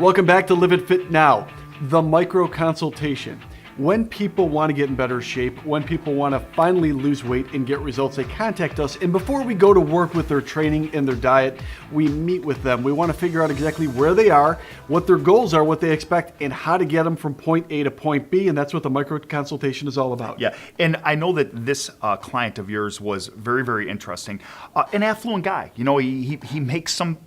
Welcome back to Live It Fit Now, the micro consultation. When people want to get in better shape, when people want to finally lose weight and get results, they contact us. And before we go to work with their training and their diet, we meet with them. We want to figure out exactly where they are, what their goals are, what they expect, and how to get them from point A to point B. And that's what the micro consultation is all about. Yeah, and I know that this client of yours was very, very interesting. An affluent guy, you know, he makes some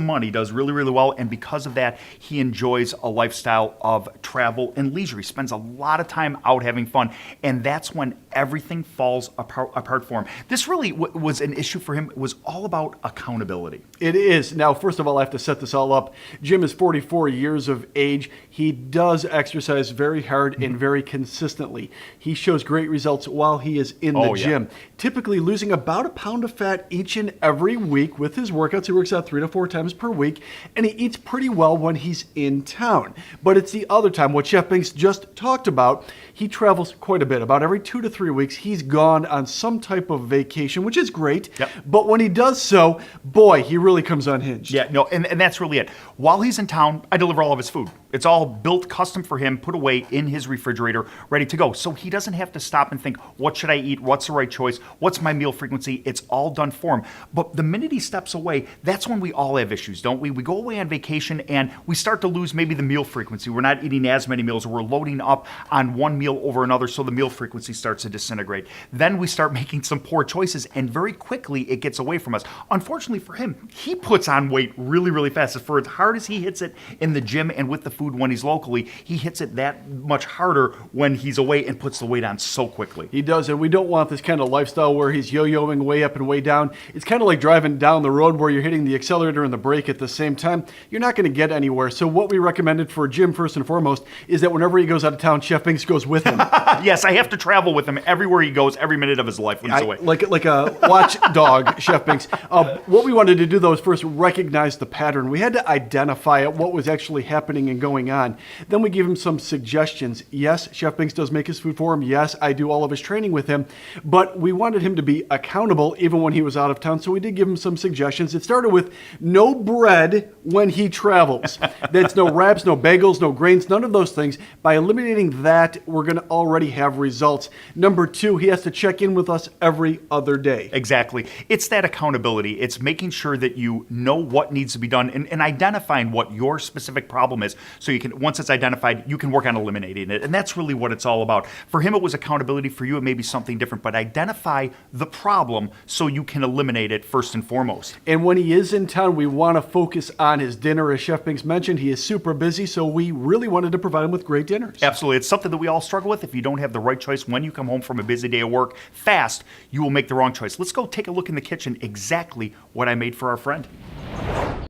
money, does really, really well, and because of that, he enjoys a lifestyle of travel and leisure. He spends a lot of time out having fun, and that's when everything falls apart for him. This really was an issue for him. It was all about accountability. It is. Now, first of all, I have to set this all up. Jim is 44 years of age. He does exercise very hard and very consistently. He shows great results while he is in the gym. Typically losing about a pound of fat each and every week with his workouts. He works out 3 to 4 times per week, and he eats pretty well when he's in town. But it's the other time, what Chef Binks just talked about. He travels quite a bit. About every 2 to 3 weeks, he's gone on some type of vacation, which is great. Yep. But when he does so, boy, he really comes unhinged. Yeah, no, and that's really it. While he's in town, I deliver all of his food. It's all built custom for him, put away in his refrigerator, ready to go. So he doesn't have to stop and think, what should I eat? What's the right choice? What's my meal frequency? It's all done for him. But the minute he steps away, that's when we all have issues, don't we? We go away on vacation and we start to lose maybe the meal frequency. We're not eating as many meals, or we're loading up on one meal over another, so the meal frequency starts to disintegrate. Then we start making some poor choices, and very quickly it gets away from us. Unfortunately for him, he puts on weight really, really fast. For as hard as he hits it in the gym and with the food when he's locally, he hits it that much harder when he's away and puts the weight on so quickly. He does, and we don't want this kind of lifestyle where he's yo-yoing way up and way down. It's kind of like driving down the road where you're hitting the accelerator and the brake at the same time. You're not going to get anywhere. So what we recommended for Jim, first and foremost, is that whenever he goes out of town, Chef Binks goes with him. Yes, I have to travel with him everywhere he goes, every minute of his life when he's away. Like a watchdog, Chef Binks. What we wanted to do, though, is first recognize the pattern. We had to identify what was actually happening and going on. Then we give him some suggestions. Yes, Chef Binks does make his food for him. Yes, I do all of his training with him. But we wanted him to be accountable even when he was out of town, so we did give him some suggestions. It started with no bread when he travels. That's no wraps, no bagels, no grains, none of those things. By eliminating that, we're going to already have results. Number 2, he has to check in with us every other day. Exactly. It's that accountability. It's making sure that you know what needs to be done and identifying what your specific problem is, so you can, once it's identified, you can work on eliminating it. And that's really what it's all about. For him, it was accountability. For you, it may be something different, but identify the problem so you can eliminate it first and foremost. And when he is in town, we want to focus on his dinner. As Chef Binks mentioned, he is super busy, so we really wanted to provide him with great dinners. Absolutely. It's something that we all struggle with. If you don't have the right choice when you come home from a busy day of work fast, you will make the wrong choice. Let's go take a look in the kitchen, exactly what I made for our friend.